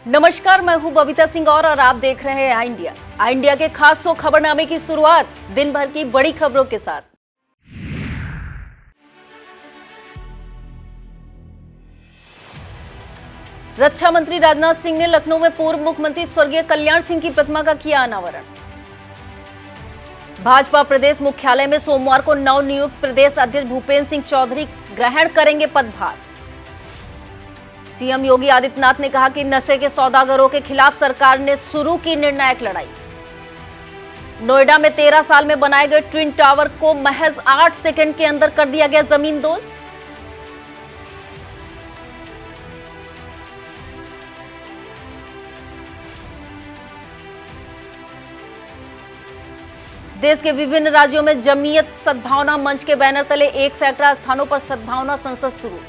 नमस्कार, मैं हूं बबीता सिंह और आप देख रहे हैं आई इंडिया के खास शो खबरनामे की शुरुआत दिन भर की बड़ी खबरों के साथ। रक्षा मंत्री राजनाथ सिंह ने लखनऊ में पूर्व मुख्यमंत्री स्वर्गीय कल्याण सिंह की प्रतिमा का किया अनावरण। भाजपा प्रदेश मुख्यालय में सोमवार को नवनियुक्त प्रदेश अध्यक्ष भूपेंद्र सिंह चौधरी ग्रहण करेंगे पदभार। सीएम योगी आदित्यनाथ ने कहा कि नशे के सौदागरों के खिलाफ सरकार ने शुरू की निर्णायक लड़ाई। नोएडा में 13 साल में बनाए गए ट्विन टावर को महज 8 सेकंड के अंदर कर दिया गया जमींदोज। देश के विभिन्न राज्यों में जमीयत सद्भावना मंच के बैनर तले 1 से 18 स्थानों पर सद्भावना संसद शुरू।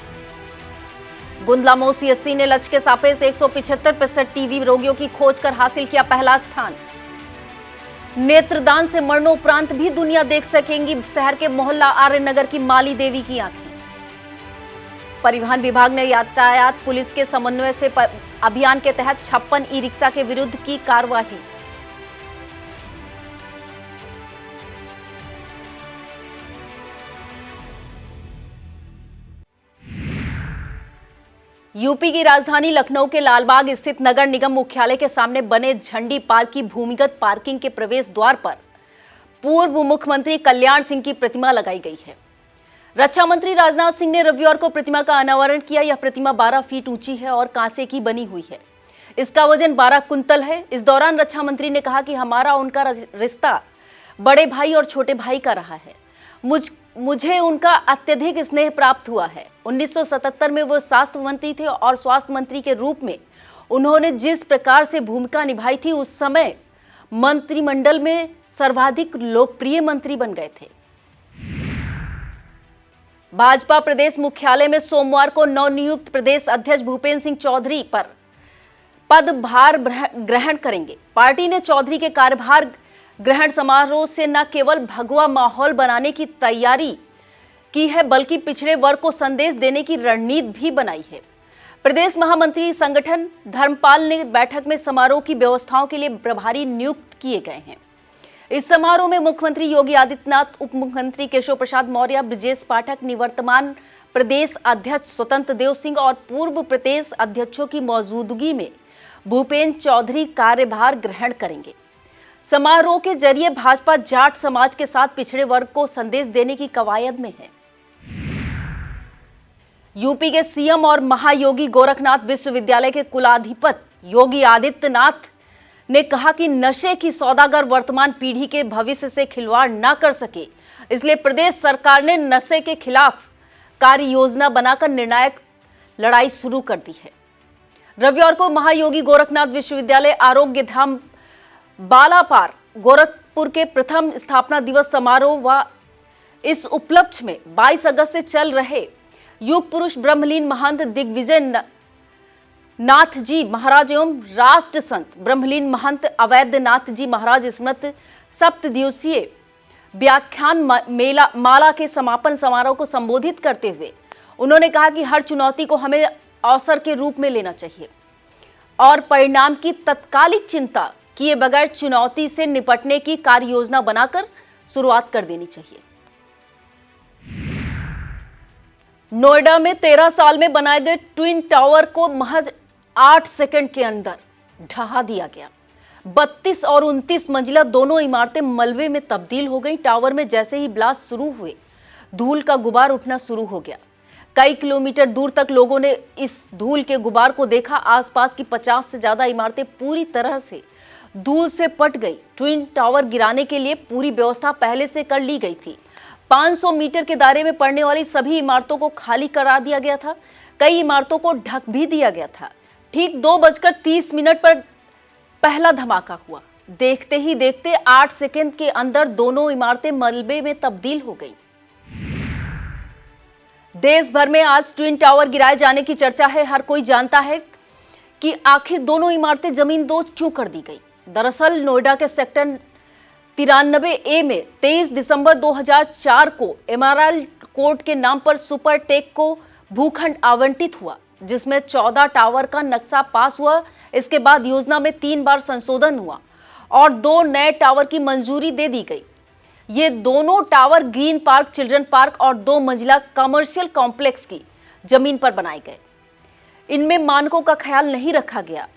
गुंदलामऊ सीएससी ने लक्ष्य के सापेक्ष 175% टीबी रोगियों की खोज कर हासिल किया पहला स्थान। नेत्रदान से मरणोपरांत भी दुनिया देख सकेंगी शहर के मोहल्ला आर्यनगर की माली देवी की आंखें। परिवहन विभाग ने यातायात पुलिस के समन्वय से अभियान के तहत 56 ई रिक्शा के विरुद्ध की कार्रवाई। यूपी की राजधानी लखनऊ के लालबाग स्थित नगर निगम मुख्यालय के सामने बने झंडी पार्क की भूमिगत पार्किंग के प्रवेश द्वार पर पूर्व मुख्यमंत्री कल्याण सिंह की प्रतिमा लगाई गई है। रक्षा मंत्री राजनाथ सिंह ने रविवार को प्रतिमा का अनावरण किया। यह प्रतिमा 12 फीट ऊंची है और कांसे की बनी हुई है। इसका वजन 12 कुंतल है। इस दौरान रक्षा मंत्री ने कहा कि हमारा उनका रिश्ता बड़े भाई और छोटे भाई का रहा है। मुझे उनका अत्यधिक स्नेह प्राप्त हुआ है। 1977 में वो स्वास्थ्य मंत्री थे और स्वास्थ्य मंत्री के रूप में उन्होंने जिस प्रकार से भूमिका निभाई थी, उस समय मंत्रिमंडल में सर्वाधिक लोकप्रिय मंत्री बन गए थे। भाजपा प्रदेश मुख्यालय में सोमवार को नवनियुक्त प्रदेश अध्यक्ष भूपेंद्र सिंह चौधरी पर पदभार ग्रहण करेंगे। पार्टी ने चौधरी के कार्यभार ग्रहण समारोह से न केवल भगवा माहौल बनाने की तैयारी की है, बल्कि पिछड़े वर्ग को संदेश देने की रणनीति भी बनाई है। प्रदेश महामंत्री संगठन धर्मपाल ने बैठक में समारोह की व्यवस्थाओं के लिए प्रभारी नियुक्त किए गए हैं। इस समारोह में मुख्यमंत्री योगी आदित्यनाथ, उप मुख्यमंत्री केशव प्रसाद मौर्य, ब्रजेश पाठक, निवर्तमान प्रदेश अध्यक्ष स्वतंत्र देव सिंह और पूर्व प्रदेश अध्यक्षों की मौजूदगी में भूपेंद्र चौधरी कार्यभार ग्रहण करेंगे। समारोह के जरिए भाजपा जाट समाज के साथ पिछड़े वर्ग को संदेश देने की कवायद में है। यूपी के सीएम और महायोगी गोरखनाथ विश्वविद्यालय के कुलाधिपति योगी आदित्यनाथ ने कहा कि नशे की सौदागर वर्तमान पीढ़ी के भविष्य से खिलवाड़ न कर सके, इसलिए प्रदेश सरकार ने नशे के खिलाफ कार्य योजना बनाकर निर्णायक लड़ाई शुरू कर दी है। रविवार को महायोगी गोरखनाथ विश्वविद्यालय आरोग्य धाम बालापार गोरखपुर के प्रथम स्थापना दिवस समारोह व इस उपलक्ष्य में 22 अगस्त से चल रहे युग पुरुष ब्रह्मलीन महंत दिग्विजय नाथ जी महाराज एवं राष्ट्र संत ब्रह्मलीन महंत अवैधनाथ जी महाराज स्मृत 7 दिवसीय व्याख्यान माला के समापन समारोह को संबोधित करते हुए उन्होंने कहा कि हर चुनौती को हमें अवसर के रूप में लेना चाहिए और परिणाम की तत्कालिक चिंता किए बगैर चुनौती से निपटने की कार्य योजना बनाकर शुरुआत कर देनी चाहिए। नोएडा में 13 साल में बनाए गए ट्विन टावर को महज 8 सेकंड के अंदर ढहा दिया गया। 32 और 29 मंजिला दोनों इमारतें मलबे में तब्दील हो गई। टावर में जैसे ही ब्लास्ट शुरू हुए, धूल का गुबार उठना शुरू हो गया। कई किलोमीटर दूर तक लोगों ने इस धूल के गुबार को देखा। आसपास की 50 से ज्यादा इमारतें पूरी तरह से धूल से पट गई। ट्विन टावर गिराने के लिए पूरी व्यवस्था पहले से कर ली गई थी। 500 मीटर के दायरे में पड़ने वाली सभी इमारतों को खाली करा दिया गया था। कई इमारतों को ढक भी दिया गया था। ठीक 2:30 पर पहला धमाका हुआ। देखते ही देखते 8 सेकंड के अंदर दोनों इमारतें मलबे में तब्दील हो गई। देश भर में आज ट्विन टावर गिराए जाने की चर्चा है। हर कोई जानता है कि आखिर दोनों इमारतें जमींदोज क्यों कर दी गई। दरअसल नोएडा के सेक्टर 93A में 23 दिसंबर 2004 को एमराल्ड कोर्ट के नाम पर सुपरटेक को भूखंड आवंटित हुआ, जिसमें 14 टावर का नक्शा पास हुआ। इसके बाद योजना में 3 बार संशोधन हुआ और 2 नए टावर की मंजूरी दे दी गई। ये दोनों tower green park, children park और 2 मंजिला कमर्शियल कॉम्प्लेक्स की जमीन पर बनाए गए। इनमें मानकों का ख्याल नहीं रखा गया।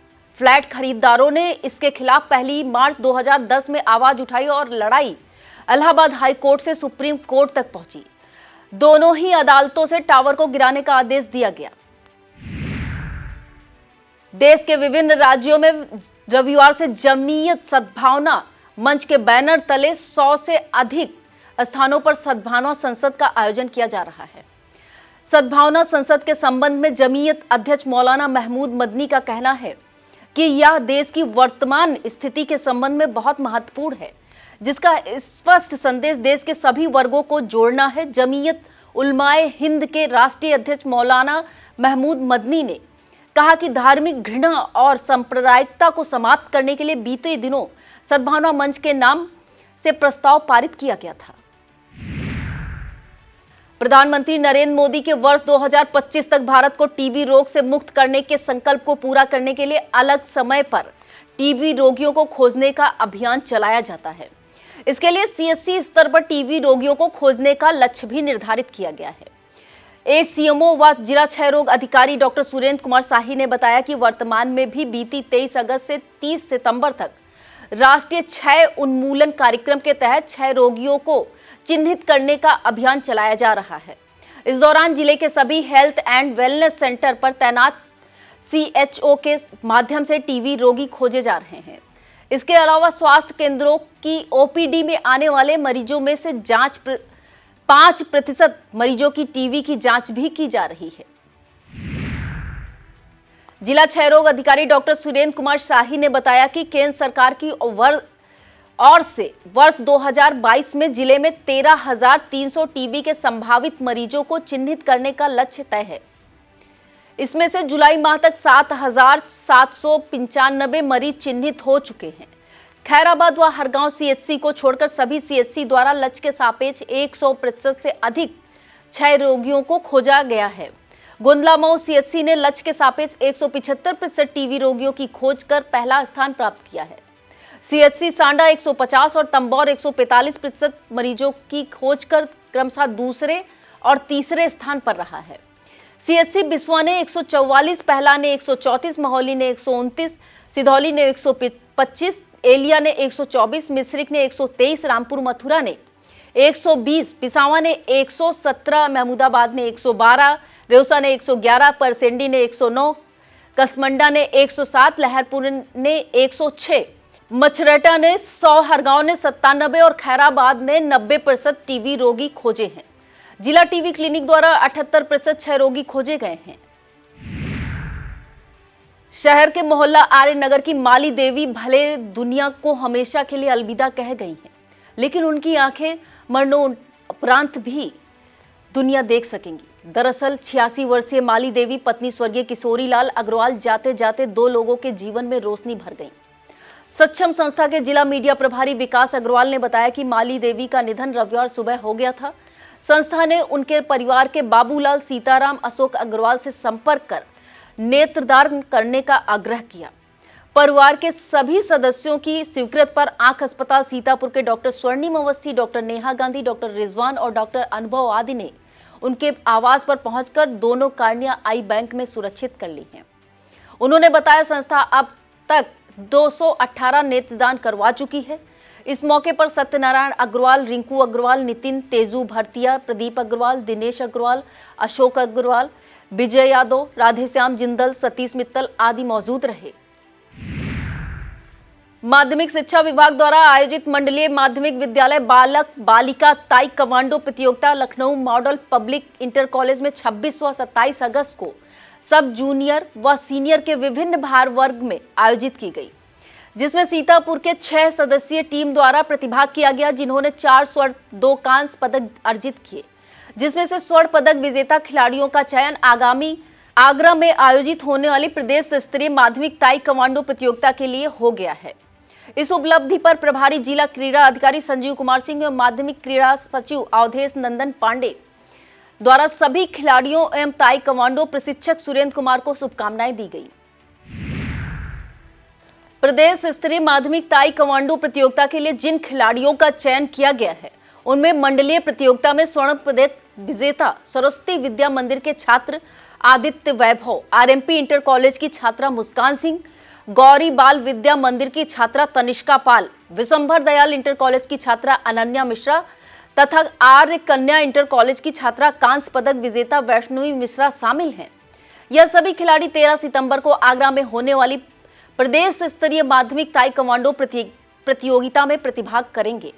फ्लैट खरीदारों ने इसके खिलाफ 1 मार्च 2010 में आवाज उठाई और लड़ाई इलाहाबाद हाई कोर्ट से सुप्रीम कोर्ट तक पहुंची। दोनों ही अदालतों से टावर को गिराने का आदेश दिया गया। देश के विभिन्न राज्यों में रविवार से जमीयत सद्भावना मंच के बैनर तले 100 से अधिक स्थानों पर सद्भावना संसद का आयोजन किया जा रहा है। सद्भावना संसद के संबंध में जमीयत अध्यक्ष मौलाना महमूद मदनी का कहना है कि यह देश की वर्तमान स्थिति के संबंध में बहुत महत्वपूर्ण है, जिसका स्पष्ट संदेश देश के सभी वर्गों को जोड़ना है। जमीयत उलमाए हिंद के राष्ट्रीय अध्यक्ष मौलाना महमूद मदनी ने कहा कि धार्मिक घृणा और सांप्रदायिकता को समाप्त करने के लिए बीते दिनों सद्भावना मंच के नाम से प्रस्ताव पारित किया गया था। प्रधानमंत्री नरेंद्र मोदी के वर्ष 2025 तक भारत को टीबी रोग से मुक्त करने के संकल्प को पूरा करने के लिए अलग समय पर टीबी रोगियों को खोजने का अभियान चलाया जाता है। इसके लिए सीएससी स्तर पर टीबी रोगियों को खोजने का लक्ष्य भी निर्धारित किया गया है। एसीएमओ व जिला क्षय रोग अधिकारी डॉक्टर सुरेंद्र कुमार शाही ने बताया कि वर्तमान में भी बीती 23 अगस्त से 30 सितंबर तक राष्ट्रीय क्षय उन्मूलन कार्यक्रम के तहत क्षय रोगियों को चिन्हित करने का अभियान चलाया जा रहा है। इस दौरान जिले के सभी हेल्थ एंड वेलनेस सेंटर पर तैनात सीएचओ के माध्यम से टीबी रोगी खोजे जा रहे हैं। इसके अलावा स्वास्थ्य केंद्रों की ओपीडी में आने वाले मरीजों में से 5% मरीजों की टीबी की जांच भी की जा रही है। जिला क्षय रोग अधिकारी डॉक्टर सुरेंद्र कुमार शाही ने बताया कि केंद्र सरकार की ओर से वर्ष 2022 में जिले में 13,300 टीबी के संभावित मरीजों को चिन्हित करने का लक्ष्य तय है। इसमें से जुलाई माह तक 7,795 मरीज चिन्हित हो चुके हैं। खैराबाद व हरगांव सीएचसी को छोड़कर सभी सीएचसी द्वारा लक्ष्य के सापेक्ष 100% से अधिक क्षय रोगियों को खोजा गया है। गोंदला मऊ सीएचसी ने लक्ष्य के सापेक्ष 175% टीबी रोगियों की खोज कर पहला स्थान प्राप्त किया है। सीएचसी सांडा 150 और तंबौर 145% मरीजों की खोज कर क्रमशः दूसरे और तीसरे स्थान पर रहा है। सीएचसी बिस्वा ने 144, पहला ने 134, महौली ने 129, सिधौली ने 125, एलिया ने 124, मिश्रिक ने 123, रामपुर मथुरा ने 120, पिसावा ने 117, महमूदाबाद ने 112, रेउसा ने 111, परसेंडी ने 109, कसमंडा ने 107, लहरपुर ने 106, मछरटा ने 100, हरगांव ने 97 और खैराबाद ने 90% टीबी रोगी खोजे हैं। जिला टीबी क्लिनिक द्वारा 78% क्षय रोगी खोजे गए हैं। शहर के मोहल्ला आर्य नगर की माली देवी भले दुनिया को हमेशा के लिए अलविदा कह गई हैं, लेकिन उनकी आंखें मरणोपरांत भी दुनिया देख सकेंगी। दरअसल 86 वर्षीय माली देवी पत्नी स्वर्गीय किशोरी लाल अग्रवाल जाते जाते 2 लोगों के जीवन में रोशनी भर गई। सक्षम संस्था के जिला मीडिया प्रभारी विकास अग्रवाल ने बताया कि माली देवी का निधन रविवार सुबह हो गया था। संस्था ने उनके परिवार के बाबूलाल, सीताराम, अशोक अग्रवाल से संपर्क कर नेत्रदान करने का आग्रह किया। परिवार के सभी सदस्यों की स्वीकृति पर आंख अस्पताल सीतापुर के डॉक्टर स्वर्णिम अवस्थी, डॉक्टर नेहा गांधी, डॉक्टर रिजवान और डॉक्टर अनुभव आदि ने उनके आवास पर पहुंचकर दोनों कार्निया आई बैंक में सुरक्षित कर ली हैं। उन्होंने बताया संस्था अब तक 218 नेत्रदान करवा चुकी है। इस मौके पर सत्यनारायण अग्रवाल, रिंकू अग्रवाल, नितिन, तेजू भरतिया, प्रदीप अग्रवाल, दिनेश अग्रवाल, अशोक अग्रवाल, विजय यादव, राधेश्याम जिंदल, सतीश मित्तल आदि मौजूद रहे। माध्यमिक शिक्षा विभाग द्वारा आयोजित मंडलीय माध्यमिक विद्यालय बालक बालिका ताई कमांडो प्रतियोगिता Lucknow model public inter college में 26 व 27 अगस्त को सब जूनियर व सीनियर के विभिन्न भार वर्ग में आयोजित की गई, जिसमें सीतापुर के 6 सदस्यीय टीम द्वारा प्रतिभाग किया गया, जिन्होंने 4 स्वर्ण 2 कांस्य पदक अर्जित किए, जिसमें से स्वर्ण पदक विजेता खिलाड़ियों का चयन आगामी आगरा में आयोजित होने वाली प्रदेश स्तरीय माध्यमिक ताई कमांडो प्रतियोगिता के लिए हो गया है। इस उपलब्धि पर प्रभारी जिला क्रीड़ा अधिकारी संजीव कुमार सिंह एवं माध्यमिक क्रीड़ा सचिव अवधेश नंदन पांडे द्वारा सभी खिलाड़ियों एवं ताई कमांडो प्रशिक्षक सुरेंद्र कुमार को शुभकामनाएं दी गई। प्रदेश स्तरीय माध्यमिक ताई कमांडो प्रतियोगिता के लिए जिन खिलाड़ियों का चयन किया गया है उनमें मंडलीय प्रतियोगिता में स्वर्ण पदक विजेता सरस्वती विद्या मंदिर के छात्र आदित्य वैभव, आरएमपी इंटर कॉलेज की छात्रा मुस्कान सिंह, गौरी बाल विद्या मंदिर की छात्रा तनिष्का पाल, विशंभर दयाल इंटर कॉलेज की छात्रा अनन्या मिश्रा तथा आर्य कन्या इंटर कॉलेज की छात्रा कांस्य पदक विजेता वैष्णवी मिश्रा शामिल हैं। यह सभी खिलाड़ी 13 सितंबर को आगरा में होने वाली प्रदेश स्तरीय माध्यमिक ताई कमांडो प्रतियोगिता में प्रतिभाग करेंगे।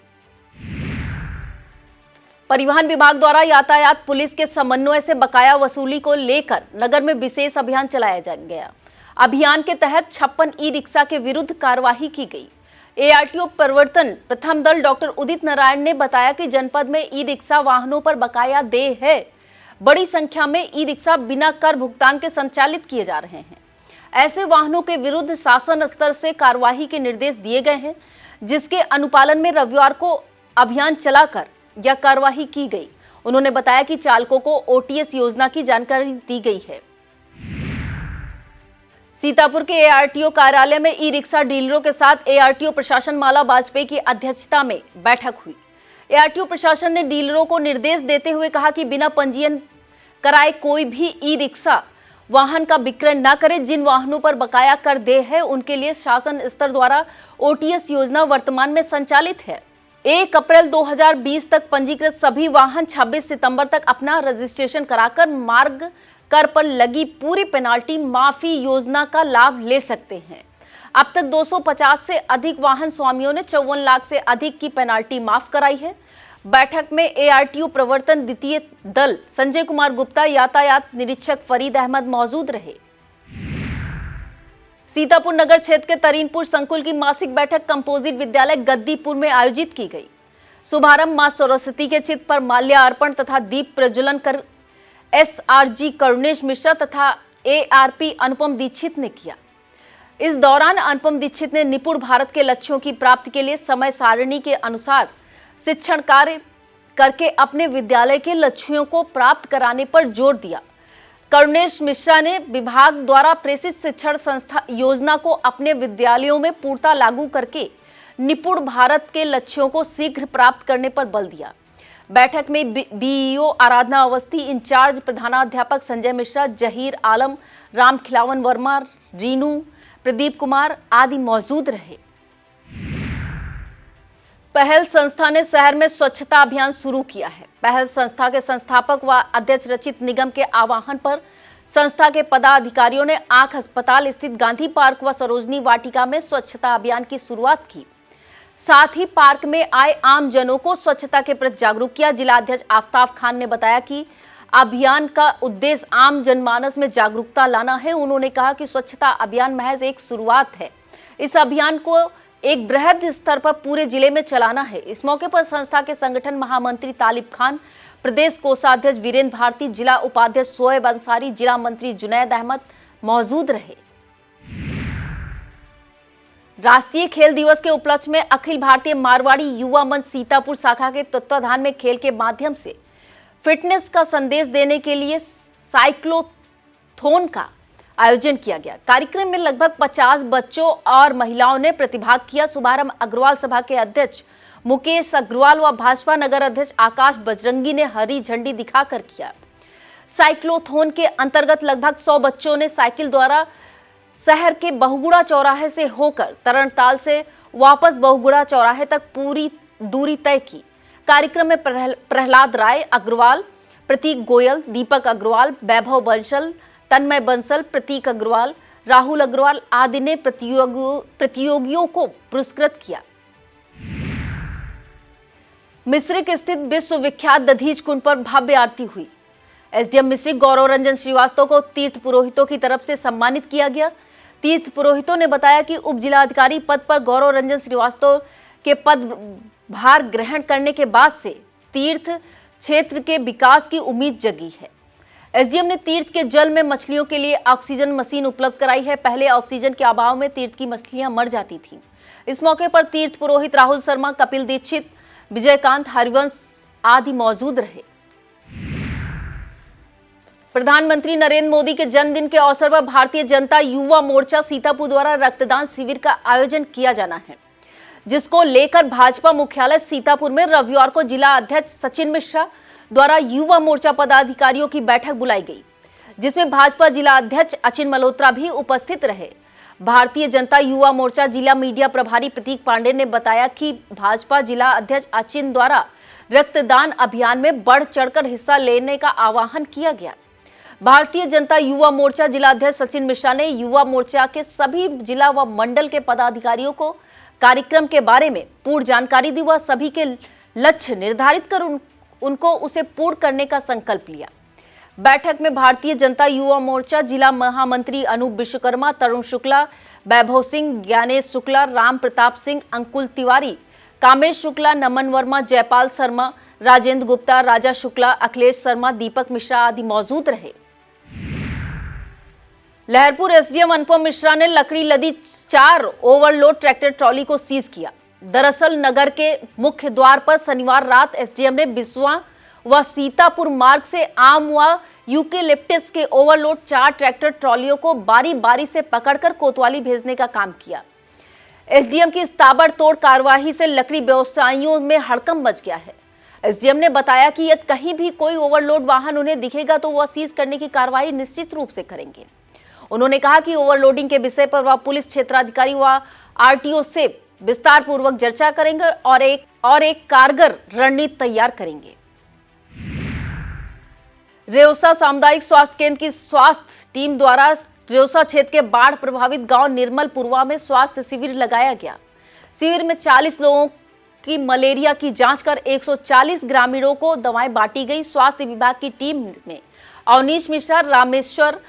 परिवहन विभाग द्वारा यातायात पुलिस के समन्वय से बकाया वसूली को लेकर नगर में विशेष अभियान चलाया गया। अभियान के तहत 56 ई रिक्शा के विरुद्ध कार्रवाई की गई। एआरटीओ प्रवर्तन प्रथम दल डॉक्टर उदित नारायण ने बताया कि जनपद में ई रिक्शा वाहनों पर बकाया देय है। बड़ी संख्या में ई रिक्शा बिना कर भुगतान के संचालित किए जा रहे हैं। ऐसे वाहनों के विरुद्ध शासन स्तर से कार्रवाई के निर्देश दिए गए हैं, जिसके अनुपालन में रविवार को अभियान चलाकर यह कार्रवाई की गई। उन्होंने बताया कि चालकों को ओटीएस योजना की जानकारी दी गई है। सीतापुर के एआरटीओ कार्यालय में ई रिक्शा डीलरों के साथ एआरटीओ प्रशासन माला वाजपेयी की अध्यक्षता में बैठक हुई। एआरटीओ प्रशासन ने डीलरों को निर्देश देते हुए कहा कि बिना पंजीयन कराए कोई भी ई रिक्शा वाहन का विक्रय न करे। जिन वाहनों पर बकाया कर देय है उनके लिए शासन स्तर द्वारा ओटीएस योजना वर्तमान में संचालित है। 1 अप्रैल 2020 तक पंजीकृत सभी वाहन 26 सितंबर तक अपना रजिस्ट्रेशन कराकर मार्ग कर पर लगी पूरी पेनाल्टी माफी योजना का लाभ ले सकते हैं। अब तक 250 से अधिक वाहन स्वामियों ने 54 लाख से अधिक की पेनाल्टी माफ कराई है। बैठक में एआरटीओ प्रवर्तन द्वितीय दल संजय कुमार गुप्ता, यातायात निरीक्षक फरीद अहमद मौजूद रहे। सीतापुर नगर क्षेत्र के तरीनपुर संकुल की मासिक बैठक कंपोजिट विद्यालय गद्दीपुर में आयोजित की गई। शुभारंभ मां सरस्वती के चित्र पर माल्यार्पण तथा दीप प्रज्वलन कर एसआरजी करुणेश मिश्रा तथा एआरपी अनुपम दीक्षित ने किया। इस दौरान अनुपम दीक्षित ने निपुण भारत के लक्ष्यों की प्राप्ति के लिए समय सारणी के अनुसार शिक्षण कार्य करके अपने विद्यालय के लक्ष्यों को प्राप्त कराने पर जोर दिया। करुणेश मिश्रा ने विभाग द्वारा प्रेषित शिक्षण संस्था योजना को अपने विद्यालयों में पूर्णतः लागू करके निपुण भारत के लक्ष्यों को शीघ्र प्राप्त करने पर बल दिया। बैठक में बीईओ आराधना अवस्थी, इंचार्ज प्रधानाध्यापक संजय मिश्रा, जहीर आलम, राम खिलावन वर्मा, रीनू, प्रदीप कुमार आदि मौजूद रहे। पहल संस्था ने शहर में स्वच्छता अभियान शुरू किया है। पहल संस्था के संस्थापक व अध्यक्ष रचित निगम के आह्वान पर संस्था के पदाधिकारियों ने आंख अस्पताल स्थित गांधी पार्क व सरोजनी वाटिका में स्वच्छता अभियान की शुरुआत की। साथ ही पार्क में आए आम जनों को स्वच्छता के प्रति जागरूक किया। जिला अध्यक्ष आफ्ताब खान ने बताया कि अभियान का उद्देश्य आम जनमानस में जागरूकता लाना है। उन्होंने कहा कि स्वच्छता अभियान महज एक शुरुआत है, इस अभियान को एक बृहद स्तर पर पूरे जिले में चलाना है। इस मौके पर संस्था के संगठन महामंत्री तालिब खान, प्रदेश कोषाध्यक्ष वीरेंद्र भारती, जिला उपाध्यक्ष शोएब अंसारी, जिला मंत्री जुनैद अहमद मौजूद रहे। राष्ट्रीय खेल दिवस के उपलक्ष्य में अखिल भारतीय मारवाड़ी युवा मंच सीतापुर शाखा के तत्वाधान में खेल के माध्यम से फिटनेस का संदेश देने के लिए साइक्लोथोन का आयोजन किया गया। कार्यक्रम में लगभग 50 बच्चों और महिलाओं ने प्रतिभाग किया। शुभारंभ अग्रवाल सभा के अध्यक्ष मुकेश अग्रवाल व भाजपा नगर अध्यक्ष आकाश बजरंगी ने हरी झंडी दिखाकर किया। साइक्लोथोन के अंतर्गत लगभग 100 बच्चों ने साइकिल द्वारा शहर के बहुगुड़ा चौराहे से होकर तरणताल से वापस बहुगुड़ा चौराहे तक पूरी दूरी तय की। कार्यक्रम में प्रहलाद राय अग्रवाल, प्रतीक गोयल, दीपक अग्रवाल, वैभव बंसल, तन्मय बंसल, प्रतीक अग्रवाल, राहुल अग्रवाल आदि ने प्रतियोगियों को पुरस्कृत किया। मिश्रिक स्थित विश्वविख्यात दधीच कुंड पर भव्य आरती हुई। एसडीएम मिश्रिक गौरव रंजन श्रीवास्तव को तीर्थ पुरोहितों की तरफ से सम्मानित किया गया। तीर्थ पुरोहितों ने बताया कि उप जिलाधिकारी पद पर गौरव रंजन श्रीवास्तव के पद भार ग्रहण करने के बाद से तीर्थ क्षेत्र के विकास की उम्मीद जगी है। एसडीएम ने तीर्थ के जल में मछलियों के लिए ऑक्सीजन मशीन उपलब्ध कराई है। पहले ऑक्सीजन के अभाव में तीर्थ की मछलियां मर जाती थीं। इस मौके पर तीर्थ पुरोहित राहुल शर्मा, कपिल दीक्षित, विजयकांत हरिवंश आदि मौजूद रहे। प्रधानमंत्री नरेंद्र मोदी के जन्मदिन के अवसर पर भारतीय जनता युवा मोर्चा सीतापुर द्वारा रक्तदान शिविर का आयोजन किया जाना है, जिसको लेकर भाजपा मुख्यालय सीतापुर में रविवार को जिला अध्यक्ष सचिन मिश्रा द्वारा युवा मोर्चा पदाधिकारियों की बैठक बुलाई गई, जिसमें भाजपा जिला अध्यक्ष अचिन मल्होत्रा भी उपस्थित रहे। भारतीय जनता युवा मोर्चा जिला मीडिया प्रभारी प्रतीक पांडे ने बताया कि भाजपा जिला अध्यक्ष अचिन द्वारा रक्तदान अभियान में बढ़ चढ़कर हिस्सा लेने का आह्वान किया गया। भारतीय जनता युवा मोर्चा जिला अध्यक्ष सचिन मिश्रा ने युवा मोर्चा के सभी जिला व मंडल के पदाधिकारियों को कार्यक्रम के बारे में पूर्ण जानकारी दी व सभी के लक्ष्य निर्धारित कर उनको उसे पूर्ण करने का संकल्प लिया। बैठक में भारतीय जनता युवा मोर्चा जिला महामंत्री अनूप विश्वकर्मा, तरुण शुक्ला, वैभव सिंह, ज्ञानेश शुक्ला, राम प्रताप सिंह, अंकुल तिवारी, कामेश शुक्ला, नमन वर्मा, जयपाल शर्मा, राजेंद्र गुप्ता, राजा शुक्ला, अखिलेश शर्मा, दीपक मिश्रा आदि मौजूद रहे। लहरपुर एसडीएम अनुपम मिश्रा ने लकड़ी लदी 4 ओवरलोड ट्रैक्टर ट्रॉली को सीज किया। दरअसल नगर के मुख्य द्वार पर शनिवार रात एसडीएम ने बिस्वा व सीतापुर मार्ग से आम व यूकेलिप्टस के ओवरलोड 4 ट्रैक्टर ट्रॉलियों को बारी बारी से पकड़कर कोतवाली भेजने का काम किया। एसडीएम की इस ताबड़तोड़ कार्रवाई से लकड़ी व्यवसायियों में हड़कंप मच गया है। एसडीएम ने बताया कि यदि कहीं भी कोई ओवरलोड वाहन उन्हें दिखेगा तो वह सीज करने की कार्रवाई निश्चित रूप से करेंगे। उन्होंने कहा कि ओवरलोडिंग के विषय पर वह पुलिस क्षेत्राधिकारी व आरटीओ से विस्तार पूर्वक चर्चा करेंगे और एक कारगर रणनीति तैयार करेंगे। रेउसा सामुदायिक स्वास्थ्य केंद्र की स्वास्थ्य टीम द्वारा रेउसा क्षेत्र के बाढ़ प्रभावित गांव निर्मलपुरवा में स्वास्थ्य शिविर लगाया गया। शिविर में 40 लोगों की मलेरिया की जांच कर 140 ग्रामीणों को दवाएं बांटी गई। स्वास्थ्य विभाग की टीम में अवनीश मिश्रा, रामेश्वर,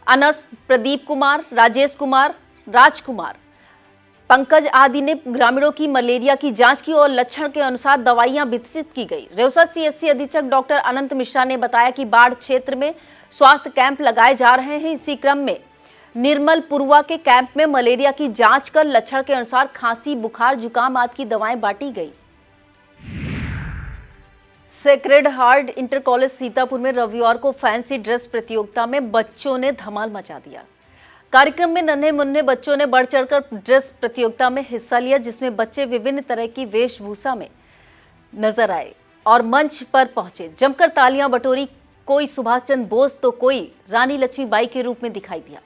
अनस, प्रदीप कुमार, राजेश कुमार, राजकुमार, पंकज आदि ने ग्रामीणों की मलेरिया की जांच की और लक्षण के अनुसार दवाइयां वितरित की गई। रेउसा सीएचसी अधीक्षक डॉक्टर अनंत मिश्रा ने बताया कि बाढ़ क्षेत्र में स्वास्थ्य कैंप लगाए जा रहे हैं। इसी क्रम में निर्मलपुरवा के कैंप में मलेरिया की जांच कर लक्षण के अनुसार खांसी, बुखार, जुकाम आदि की दवाएं बांटी गई। Sacred heart inter college Sitapur में रविवार को फैंसी ड्रेस प्रतियोगिता में बच्चों ने धमाल मचा दिया। कार्यक्रम में नन्हे मुन्ने बच्चों ने बढ़ चढ़कर ड्रेस प्रतियोगिता में हिस्सा लिया, जिसमें बच्चे विभिन्न तरह की वेशभूषा में नजर आए और मंच पर पहुंचे, जमकर तालियां बटोरी। कोई सुभाष चंद्र बोस तो कोई रानी लक्ष्मीबाई के रूप में दिखाई दिया।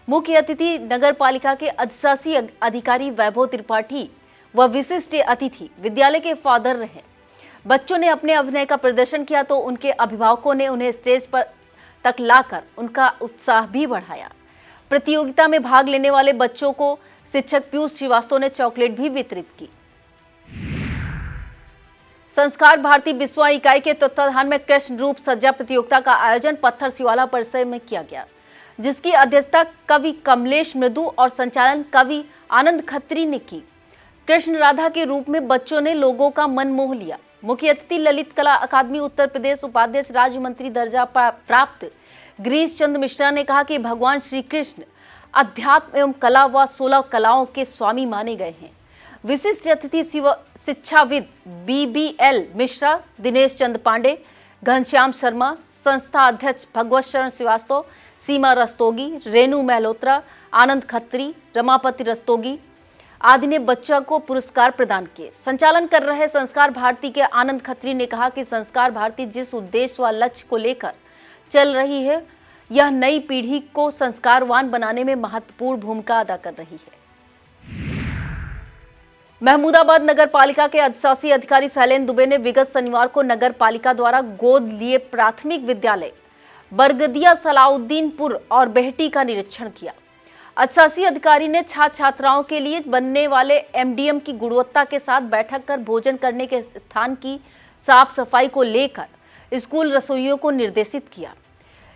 मुख्य अतिथि नगर पालिका के अधिशासी अधिकारी वैभव त्रिपाठी व विशिष्ट अतिथि विद्यालय के फादर रहे। बच्चों ने अपने अभिनय का प्रदर्शन किया तो उनके अभिभावकों ने उन्हें स्टेज पर तक लाकर उनका उत्साह भी बढ़ाया। प्रतियोगिता में भाग लेने वाले बच्चों को शिक्षक पीयूष श्रीवास्तव ने चॉकलेट भी वितरित की। संस्कार भारती बिस्वा इकाई के तत्वाधान में कृष्ण रूप सज्जा प्रतियोगिता का आयोजन पत्थर शिवाला परिसर में किया गया, जिसकी अध्यक्षता कवि कमलेश मृदु और संचालन कवि आनंद खत्री ने की। कृष्ण राधा के रूप में बच्चों ने लोगों का मन मोह लिया। मुख्य अतिथि ललित कला अकादमी उत्तर प्रदेश उपाध्यक्ष राज्य मंत्री दर्जा प्राप्त गिरीश चंद्र मिश्रा ने कहा कि भगवान श्री कृष्ण अध्यात्म एवं कला व 16 कलाओं के स्वामी माने गए हैं। विशिष्ट अतिथि शिक्षाविद BBL मिश्रा, दिनेश चंद्र पांडे, घनश्याम शर्मा, संस्था अध्यक्ष भगवत शरण श्रीवास्तव, सीमा रस्तोगी, रेणु मल्होत्रा, आनंद खत्री, रमापति रस्तोगी आदि ने बच्चों को पुरस्कार प्रदान किए। संचालन कर रहे संस्कार भारती के आनंद खत्री ने कहा कि संस्कार भारती जिस उद्देश्य व लक्ष्य को लेकर चल रही है, यह नई पीढ़ी को संस्कारवान बनाने में महत्वपूर्ण भूमिका अदा कर रही है। महमूदाबाद नगर पालिका के अधिशासी अधिकारी शैलेंद्र दुबे ने विगत शनिवार को नगर पालिका द्वारा गोद लिए प्राथमिक विद्यालय बरगदिया, सलाउद्दीनपुर और बेहटी का निरीक्षण किया। अधिशासी अधिकारी ने छात्र छात्राओं के लिए बनने वाले MDM की गुणवत्ता के साथ बैठक कर भोजन करने के स्थान की साफ सफाई को लेकर स्कूल रसोइयों को निर्देशित किया।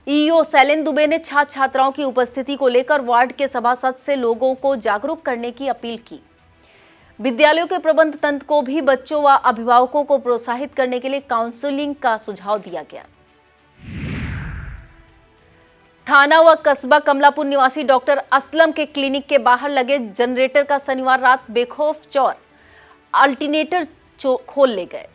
ईओ शैलेंद्र दुबे ने छात्र छात्राओं की उपस्थिति को लेकर वार्ड के सभासद से लोगों को जागरूक करने की अपील की। विद्यालयों के प्रबंध तंत्र को भी बच्चों व अभिभावकों को प्रोत्साहित करने के लिए काउंसलिंग का सुझाव दिया गया। थाना व कस्बा कमलापुर निवासी डॉक्टर असलम के क्लिनिक के बाहर लगे जनरेटर का शनिवार रात बेखौफ चोर अल्टरनेटर खोल ले गए।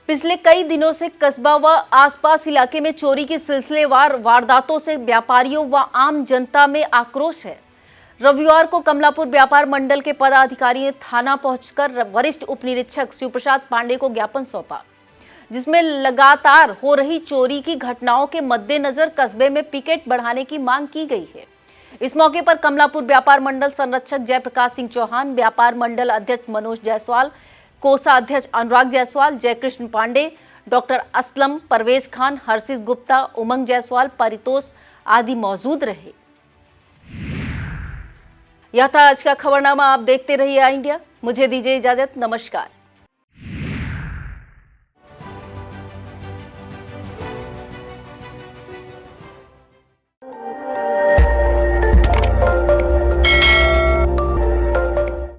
पिछले कई दिनों से कस्बा व आसपास इलाके में चोरी की सिलसिलेवार वारदातों से व्यापारियों व आम जनता में आक्रोश है। रविवार को कमलापुर व्यापार मंडल के पदाधिकारी ने थाना पहुंचकर वरिष्ठ उप निरीक्षक शिवप्रसाद पांडे को ज्ञापन सौंपा, जिसमें लगातार हो रही चोरी की घटनाओं के मद्देनजर कस्बे में पिकेट बढ़ाने की मांग की गई है। इस मौके पर कमलापुर व्यापार मंडल संरक्षक जयप्रकाश सिंह चौहान, व्यापार मंडल अध्यक्ष मनोज जायसवाल, कोषा अध्यक्ष अनुराग जायसवाल, जयकृष्ण पांडे, डॉक्टर असलम, परवेज खान, हर्षित गुप्ता, उमंग जायसवाल, परितोष आदि मौजूद रहे। यह था आज का खबरनामा। आप देखते रहिए इंडिया। मुझे दीजिए इजाजत। नमस्कार।